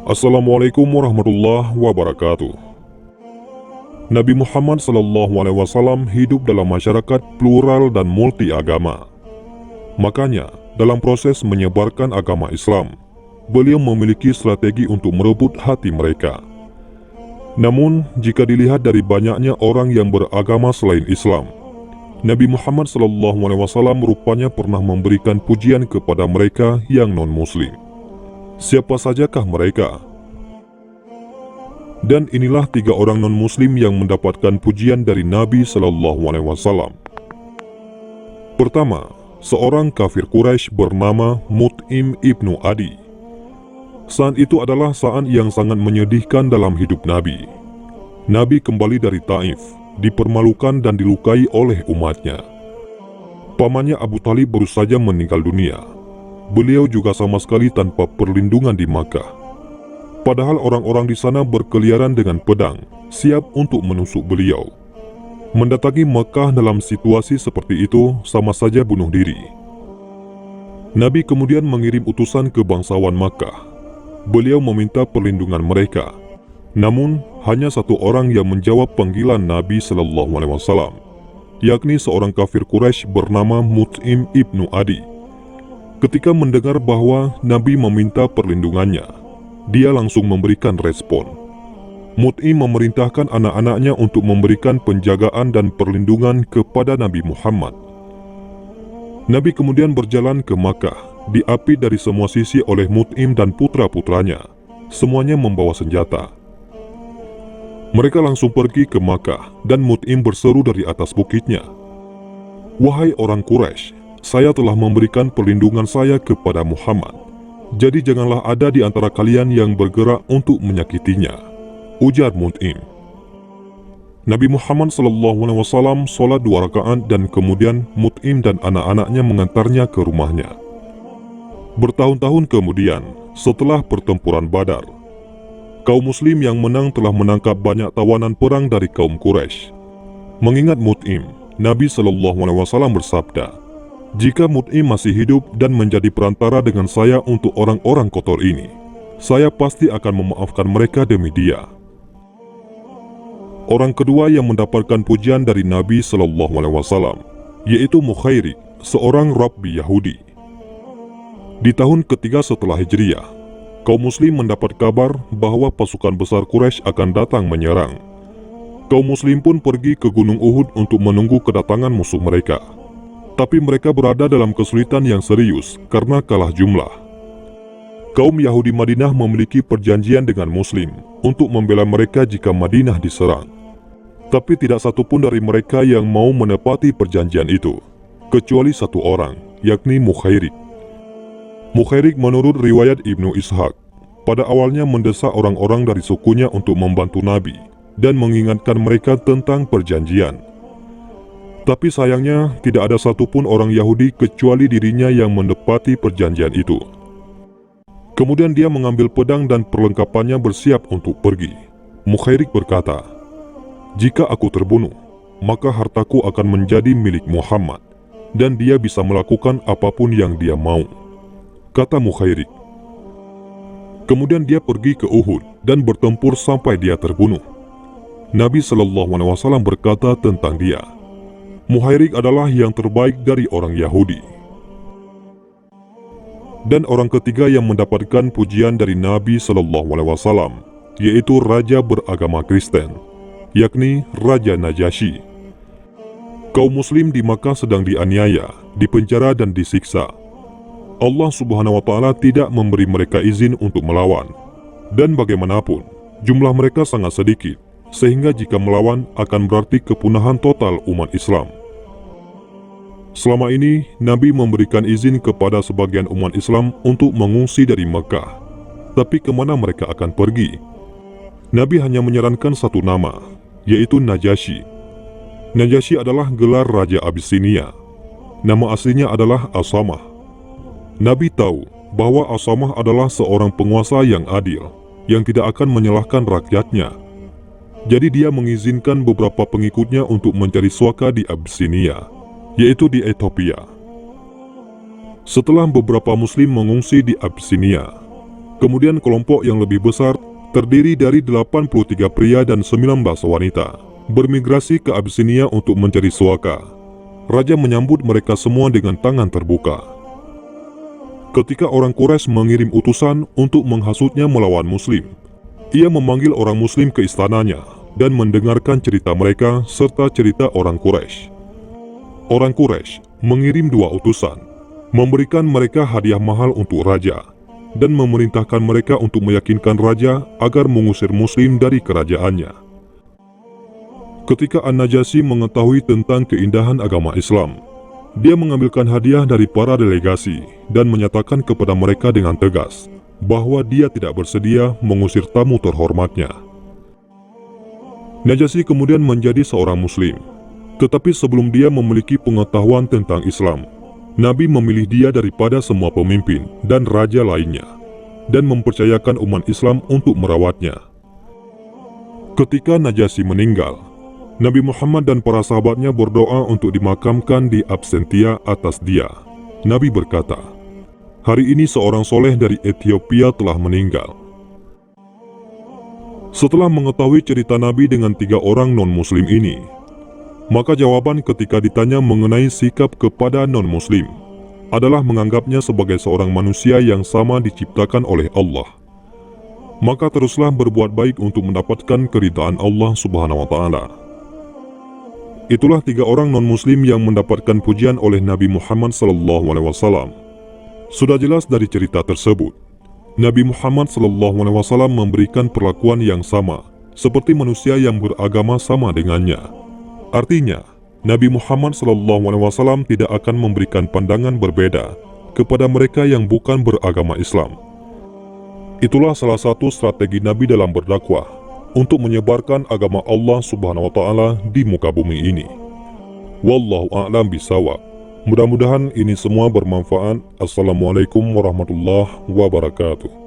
Assalamualaikum warahmatullahi wabarakatuh. Nabi Muhammad SAW hidup dalam masyarakat plural dan multi agama. Makanya, dalam proses menyebarkan agama Islam, beliau memiliki strategi untuk merebut hati mereka. Namun, jika dilihat dari banyaknya orang yang beragama selain Islam, Nabi Muhammad SAW rupanya pernah memberikan pujian kepada mereka yang non-muslim. Siapa sajakah mereka? Dan inilah 3 orang non-muslim yang mendapatkan pujian dari Nabi SAW. Pertama, seorang kafir Quraisy bernama Mut'im ibnu Adi. Saat itu adalah saat yang sangat menyedihkan dalam hidup Nabi. Nabi kembali dari Taif, dipermalukan dan dilukai oleh umatnya. Pamannya Abu Talib baru saja meninggal dunia. Beliau juga sama sekali tanpa perlindungan di Makkah. Padahal orang-orang di sana berkeliaran dengan pedang, siap untuk menusuk beliau. Mendatangi Makkah dalam situasi seperti itu sama saja bunuh diri. Nabi kemudian mengirim utusan ke bangsawan Makkah. Beliau meminta perlindungan mereka. Namun, hanya satu orang yang menjawab panggilan Nabi SAW, yakni seorang kafir Quraisy bernama Mut'im ibnu Adi. Ketika mendengar bahwa Nabi meminta perlindungannya, dia langsung memberikan respon. Mut'im memerintahkan anak-anaknya untuk memberikan penjagaan dan perlindungan kepada Nabi Muhammad. Nabi kemudian berjalan ke Makkah, diapit dari semua sisi oleh Mut'im dan putra-putranya. Semuanya membawa senjata. Mereka langsung pergi ke Makkah dan Mut'im berseru dari atas bukitnya, "Wahai orang Quraisy, saya telah memberikan perlindungan saya kepada Muhammad. Jadi janganlah ada di antara kalian yang bergerak untuk menyakitinya," ujar Mut'im. Nabi Muhammad SAW sholat 2 rakaat dan kemudian Mut'im dan anak-anaknya mengantarnya ke rumahnya. Bertahun-tahun kemudian, setelah pertempuran Badar, kaum muslim yang menang telah menangkap banyak tawanan perang dari kaum Quraisy. Mengingat Mut'im, Nabi SAW bersabda, "Jika Mut'im masih hidup dan menjadi perantara dengan saya untuk orang-orang kotor ini, saya pasti akan memaafkan mereka demi dia." Orang kedua yang mendapatkan pujian dari Nabi SAW, yaitu Mukhairik, seorang rabbi Yahudi. Di tahun ketiga setelah Hijriah, kaum muslim mendapat kabar bahwa pasukan besar Quraisy akan datang menyerang. Kaum muslim pun pergi ke Gunung Uhud untuk menunggu kedatangan musuh mereka. Tapi mereka berada dalam kesulitan yang serius karena kalah jumlah. Kaum Yahudi Madinah memiliki perjanjian dengan Muslim untuk membela mereka jika Madinah diserang. Tapi tidak satupun dari mereka yang mau menepati perjanjian itu, kecuali satu orang, yakni Mukhairik. Mukhairik menurut riwayat Ibnu Ishaq, pada awalnya mendesak orang-orang dari sukunya untuk membantu Nabi dan mengingatkan mereka tentang perjanjian. Tapi sayangnya tidak ada satupun orang Yahudi kecuali dirinya yang menepati perjanjian itu. Kemudian dia mengambil pedang dan perlengkapannya bersiap untuk pergi. Mukhairik berkata, "Jika aku terbunuh, maka hartaku akan menjadi milik Muhammad dan dia bisa melakukan apapun yang dia mau," kata Mukhairik. Kemudian dia pergi ke Uhud dan bertempur sampai dia terbunuh. Nabi SAW berkata tentang dia, "Mukhairik adalah yang terbaik dari orang Yahudi." Dan orang ketiga yang mendapatkan pujian dari Nabi SAW, yaitu raja beragama Kristen, yakni Raja Najasyi. Kaum muslim di Makkah sedang dianiaya, dipenjara dan disiksa. Allah Subhanahu wa Ta'ala tidak memberi mereka izin untuk melawan. Dan bagaimanapun, jumlah mereka sangat sedikit, sehingga jika melawan akan berarti kepunahan total umat Islam. Selama ini, Nabi memberikan izin kepada sebagian umat Islam untuk mengungsi dari Mekah. Tapi kemana mereka akan pergi? Nabi hanya menyarankan satu nama, yaitu Najasyi. Najasyi adalah gelar Raja Abyssinia. Nama aslinya adalah Asamah. Nabi tahu bahwa Asamah adalah seorang penguasa yang adil, yang tidak akan menyalahkan rakyatnya. Jadi dia mengizinkan beberapa pengikutnya untuk mencari suaka di Abyssinia, yaitu di Ethiopia. Setelah beberapa muslim mengungsi di Abyssinia, Kemudian kelompok yang lebih besar terdiri dari 83 pria dan 19 wanita bermigrasi ke Abyssinia untuk mencari suaka. Raja menyambut mereka semua dengan tangan terbuka. Ketika orang Quraisy mengirim utusan untuk menghasutnya melawan Muslim, ia memanggil orang Muslim ke istananya dan mendengarkan cerita mereka serta cerita orang Quraisy. Orang Quraisy mengirim 2 utusan, memberikan mereka hadiah mahal untuk raja, dan memerintahkan mereka untuk meyakinkan raja agar mengusir Muslim dari kerajaannya. Ketika An-Najasyi mengetahui tentang keindahan agama Islam, dia mengambilkan hadiah dari para delegasi dan menyatakan kepada mereka dengan tegas bahwa dia tidak bersedia mengusir tamu terhormatnya. Najasyi kemudian menjadi seorang Muslim, tetapi sebelum dia memiliki pengetahuan tentang Islam, Nabi memilih dia daripada semua pemimpin dan raja lainnya, dan mempercayakan umat Islam untuk merawatnya. Ketika Najasyi meninggal, Nabi Muhammad dan para sahabatnya berdoa untuk dimakamkan di Absentia atas dia. Nabi berkata, "Hari ini seorang soleh dari Ethiopia telah meninggal." Setelah mengetahui cerita Nabi dengan 3 orang non-muslim ini, maka jawaban ketika ditanya mengenai sikap kepada non-muslim adalah menganggapnya sebagai seorang manusia yang sama diciptakan oleh Allah. Maka teruslah berbuat baik untuk mendapatkan keridhaan Allah Subhanahu wa Ta'ala. Itulah 3 orang non-muslim yang mendapatkan pujian oleh Nabi Muhammad SAW. Sudah jelas dari cerita tersebut, Nabi Muhammad SAW memberikan perlakuan yang sama seperti manusia yang beragama sama dengannya. Artinya, Nabi Muhammad SAW tidak akan memberikan pandangan berbeda kepada mereka yang bukan beragama Islam. Itulah salah satu strategi Nabi dalam berdakwah untuk menyebarkan agama Allah Subhanahu wa Ta'ala di muka bumi ini. Wallahu a'lam bishawab. Mudah-mudahan ini semua bermanfaat. Assalamualaikum warahmatullahi wabarakatuh.